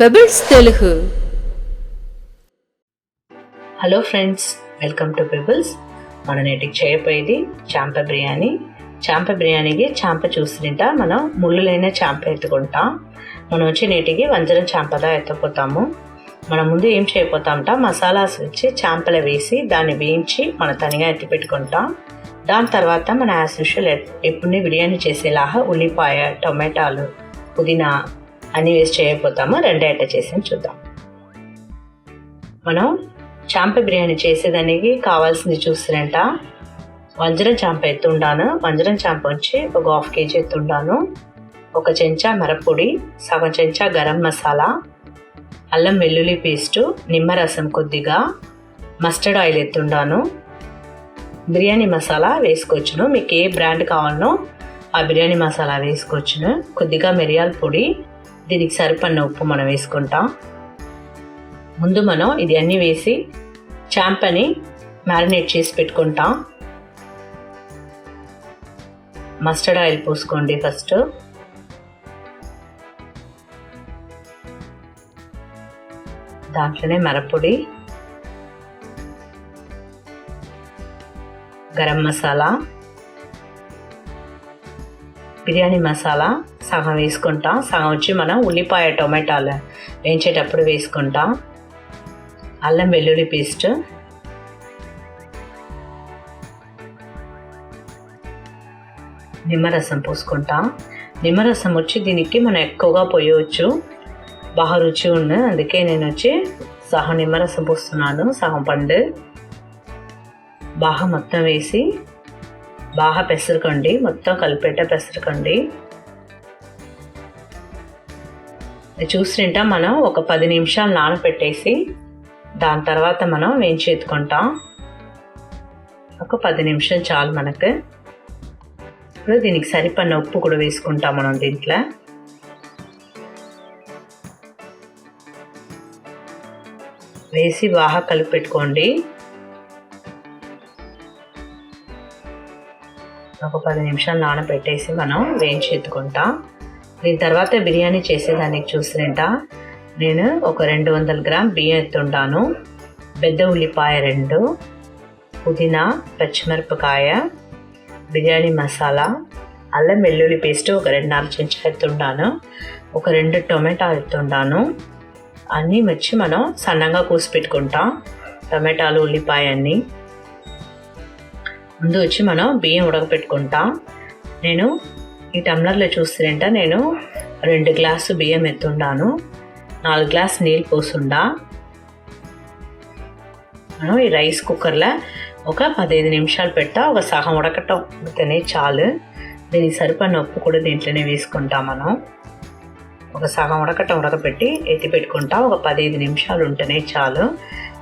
Pebbles Telugu. Hello friends, welcome to pebbles. మన నేటికి చేయబోయేది చాంప బిర్యానీ. చాంప బిర్యానీకి చాంప చూసినంట మనం ముళ్ళులైన చాంప ఎత్తుకుంటాం. మనం వచ్చి నేటికి వంజరం చాంపదా ఎత్తుకుపోతాము. మనం ముందు ఏం చేయబోతామంట, మసాలాస్ వచ్చి చాంపలు వేసి దాన్ని వేయించి మన తనిగా ఎత్తి పెట్టుకుంటాం. దాని తర్వాత మన యాజ్ యూజువల్ ఎప్పుడు బిర్యానీ చేసేలాగా ఉల్లిపాయ, టొమాటోలు, పుదీనా అన్నీ వేసి చేయబోతాము. రెండు ఐట చేసి చూద్దాం. మనం చాంప బిర్యానీ చేసేదానికి కావాల్సింది చూసినంట, వంజరం చాంప ఎత్తుండాను. వంజరం చాంప వచ్చి ఒక 1/2 kg ఎత్తుండాను. 1 చెంచా మిరప్పొడి, సగం చెంచా గరం మసాలా, అల్లం వెల్లుల్లి పేస్టు, నిమ్మరసం కొద్దిగా, మస్టర్డ్ ఆయిల్ ఎత్తుండాను. బిర్యానీ మసాలా వేసుకోవచ్చును, మీకు ఏ బ్రాండ్ కావాలనో ఆ బిర్యానీ మసాలా వేసుకోవచ్చును. కొద్దిగా మిరియాల పొడి, దీనికి సరిపడిన ఉప్పు మనం వేసుకుంటాం. ముందు మనం ఇది అన్నీ వేసి చాంపని మ్యారినేట్ చేసి పెట్టుకుంటాం. మస్టర్డ్ ఆయిల్ పోసుకోండి ఫస్ట్. దాంట్లోనే మిరప్పొడి, గరం మసాలా, బిర్యానీ మసాలా సగం వేసుకుంటాం. సగం వచ్చి మనం ఉల్లిపాయ, టొమాటోలు వేయించేటప్పుడు వేసుకుంటాం. అల్లం వెల్లుల్లి పేస్ట్, నిమ్మరసం పోసుకుంటాం. నిమ్మరసం వచ్చి దీనికి మనం ఎక్కువగా పోయవచ్చు, బాగా రుచి ఉంది. అందుకే నేను వచ్చి సగం నిమ్మరసం పోస్తున్నాను, సగం పండు. బాగా మొత్తం వేసి బాగా పెసరకండి, మొత్తం కలిపేట పెసరకండి. చూసినంట మనం ఒక 10 నిమిషాలు నానబెట్టేసి దాని తర్వాత మనం వేయించి ఎత్తుకుంటాం. ఒక 10 నిమిషాలు చాలు మనకు. ఇప్పుడు దీనికి సరిపడిన ఉప్పు కూడా వేసుకుంటాం మనం దీంట్లో. వేసి బాగా కలిపి పెట్టుకోండి. ఒక 10 నిమిషాలు నానబెట్టేసి మనం వేయించి ఎత్తుకుంటాం. దీని తర్వాత బిర్యానీ చేసేదానికి చూసినంట నేను ఒక 200 గ్రామ్ బియ్యం ఎత్తుంటాను. పెద్ద ఉల్లిపాయ 2, పుదీనా, పచ్చిమిరపకాయ, బిర్యానీ మసాలా, అల్లం వెల్లుల్లి పేస్ట్ ఒక 2-4 చెంచా ఎత్తుంటాను. ఒక 2 టొమాటోలు ఎత్తుంటాను. అన్నీ వచ్చి మనం సన్నగా కోసి పెట్టుకుంటాం. టొమాటోలు, ఉల్లిపాయ అన్నీ ముందు వచ్చి మనం బియ్యం ఉడకపెట్టుకుంటాం. నేను ఈ టమ్లర్లో చూస్తుంట నేను 2 గ్లాసు బియ్యం ఎత్తుండాను. 4 గ్లాసు నీళ్ళు పోసుండా. మనం ఈ రైస్ కుక్కర్లో ఒక 15 నిమిషాలు పెట్టా, ఒక సగం ఉడకటం ఉడితేనే చాలు. దీనికి సరిపడిన ఉప్పు కూడా దీంట్లోనే వేసుకుంటాం. మనం ఒక సగం ఉడకపెట్టి ఎత్తి పెట్టుకుంటాం. ఒక 15 నిమిషాలు ఉంటేనే చాలు.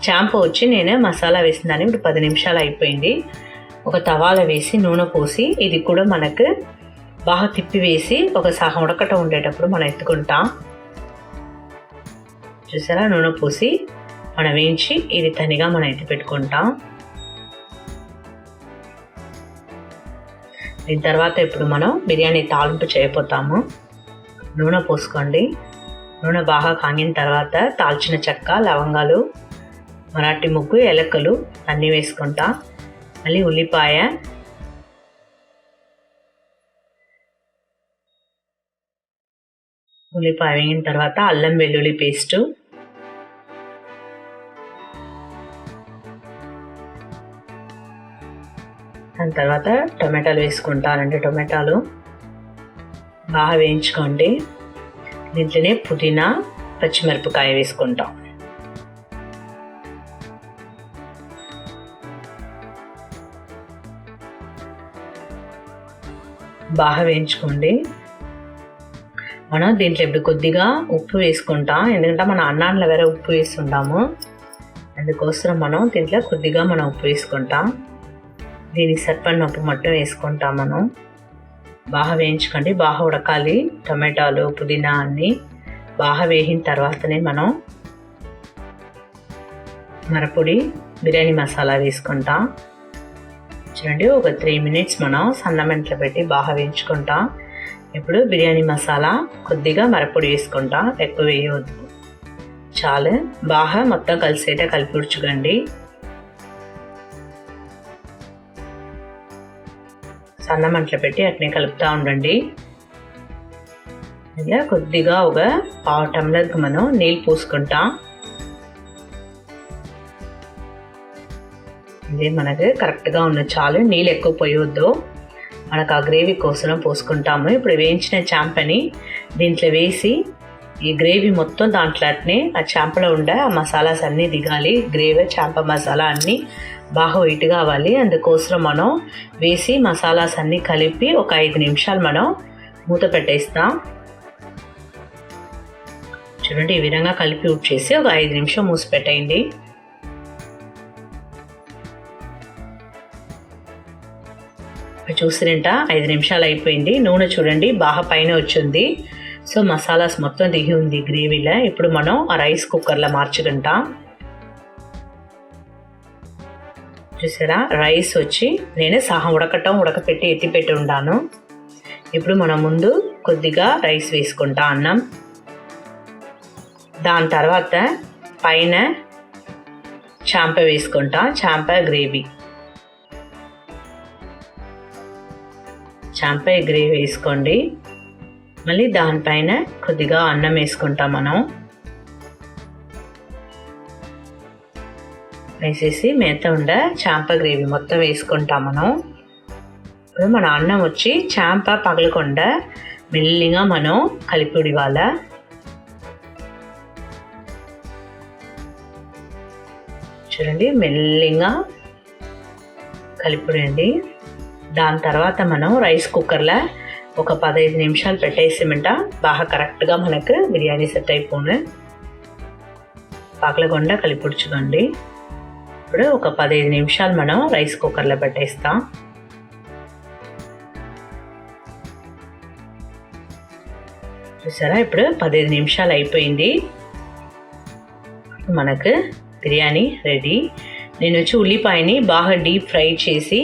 చాంప వచ్చి నేను మసాలా వేసిందాన్ని ఇప్పుడు 10 నిమిషాలు అయిపోయింది. ఒక తవాల వేసి నూనె పోసి ఇది కూడా మనకు బాగా తిప్పి వేసి ఒక సగం ఉడకటం ఉండేటప్పుడు మనం ఎత్తుకుంటాం. చూసారా, నూనె పోసి మనం వేయించి ఇది తనిగా మనం ఎత్తి పెట్టుకుంటాం. దీని తర్వాత ఇప్పుడు మనం బిర్యానీ తాలింపు చేయబోతాము. నూనె పోసుకోండి. నూనె బాగా కాగిన తర్వాత దాల్చిన చెక్క, లవంగాలు, మరాఠీ ముగ్గు, ఏలక్కలు అన్నీ వేసుకుంటా. మళ్ళీ ఉల్లిపాయ, వేగిన తర్వాత అల్లం వెల్లుల్లి పేస్టు, దాని తర్వాత టొమాటోలు వేసుకుంటా. 2 టొమాటోలు బాగా వేయించుకోండి. దీంట్లోనే పుదీనా, పచ్చిమిరపకాయ వేసుకుంటాం. బాగా వేయించుకోండి. మనం దీంట్లో ఇప్పుడు కొద్దిగా ఉప్పు వేసుకుంటాం, ఎందుకంటే మన అన్నాల్లో వేరే ఉప్పు వేసుకుంటాము. అందుకోసం మనం దీంట్లో కొద్దిగా మనం ఉప్పు వేసుకుంటాం. దీనికి సరిపడిన ఉప్పు మొత్తం వేసుకుంటాం. మనం బాగా వేయించుకోండి, బాగా ఉడకాలి. టమాటాలు, పుదీనా అన్నీ బాగా వేగిన తర్వాతనే మనం మిరప్పొడి, బిర్యానీ మసాలా వేసుకుంటాం. చూడండి, ఒక 3 మినిట్స్ మనం సన్నమంటలో పెట్టి బాగా వేయించుకుంటాం. ఇప్పుడు బిర్యానీ మసాలా, కొద్దిగా మిరప్పొడి వేసుకుంటాం, ఎక్కువ వేయవద్దు. చాలు. బాగా మొత్తం కలిసేట కలిపి ఉడ్చుకోండి. సన్న మంటలో పెట్టి అట్నే కలుపుతూ ఉండండి. ఇలా కొద్దిగా ఒక 1/2 టంబ్లర్కి మనం నీళ్ళు పోసుకుంటాం. ఇది మనకు కరెక్ట్గా ఉన్న చాలు, నీళ్ళు ఎక్కువ పోయొద్దు. మనకు ఆ గ్రేవీ కోసం పోసుకుంటాము. ఇప్పుడు వేయించిన చాంపని దీంట్లో వేసి ఈ గ్రేవీ మొత్తం దాంట్లో అట్నే ఆ చాంపలో ఉండే ఆ మసాలాస్ అన్నీ దిగాలి. గ్రేవీ చాంప మసాలా అన్నీ బాగా వైట్ కావాలి. అందుకోసం మనం వేసి మసాలాస్ అన్నీ కలిపి ఒక 5 నిమిషాలు మనం మూత పెట్టేస్తాం. చూడండి, ఈ విధంగా కలిపి ఉడ్చేసి ఒక 5 నిమిషం మూసి పెట్టేయండి. చూసినంట 5 నిమిషాలు అయిపోయింది. నూనె చూడండి బాగా పైన వచ్చింది. సో మసాలాస్ మొత్తం దిగి ఉంది గ్రేవీలో. ఇప్పుడు మనం ఆ రైస్ కుక్కర్లో మార్చుకుంటాం. చూసారా, రైస్ వచ్చి నేను సహా ఉడకపెట్టి ఎత్తిపెట్టి ఉన్నాను. ఇప్పుడు మనం ముందు కొద్దిగా రైస్ వేసుకుంటాం అన్నం. దాని తర్వాత పైన చాంప వేసుకుంటాం. చాంప గ్రేవీ వేసుకోండి. మళ్ళీ దానిపైన కొద్దిగా అన్నం వేసుకుంటాం. మనం వేసేసి మిగతా ఉండ చాంప గ్రేవీ మొత్తం వేసుకుంటాం. మనం ఇప్పుడు మన అన్నం వచ్చి చాంప పగలకుండా మెల్లిగా మనం కలిపి ఉడివాల. చూడండి, మెల్లిగా కలిపిడండి. దాని తర్వాత మనం రైస్ కుక్కర్లో ఒక 15 నిమిషాలు పెట్టేసామంట. బాగా కరెక్ట్గా మనకు బిర్యానీ సెట్ అయిపోను. పగలకుండా కలిపి ఉడ్చుకోండి. ఇప్పుడు ఒక 15 నిమిషాలు మనం రైస్ కుక్కర్లో పెట్టేస్తాం. చూసారా, ఇప్పుడు 15 నిమిషాలు అయిపోయింది. మనకు బిర్యానీ రెడీ. నేను వచ్చి ఉల్లిపాయని బాగా డీప్ ఫ్రై చేసి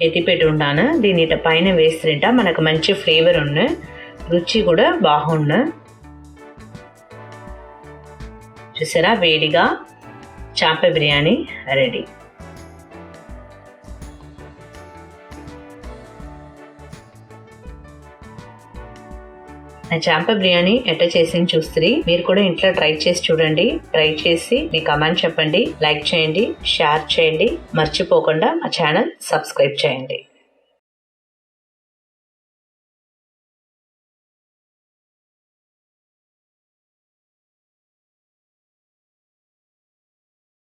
ఎత్తిపెట్టి ఉంటాను. దీని పైన వేస్తుంట మనకు మంచి ఫ్లేవర్ ఉన్న, రుచి కూడా బాగుండు. చూసారా, వేడిగా చాంప బిర్యానీ రెడీ. నా చాంప బిర్యానీ ఎట్లా చేసి చూస్తుంది. మీరు కూడా ఇంట్లో ట్రై చేసి చూడండి. ట్రై చేసి మీ కమెంట్ చెప్పండి, లైక్ చేయండి, షేర్ చేయండి. మర్చిపోకుండా మా ఛానల్ సబ్స్క్రైబ్ చేయండి.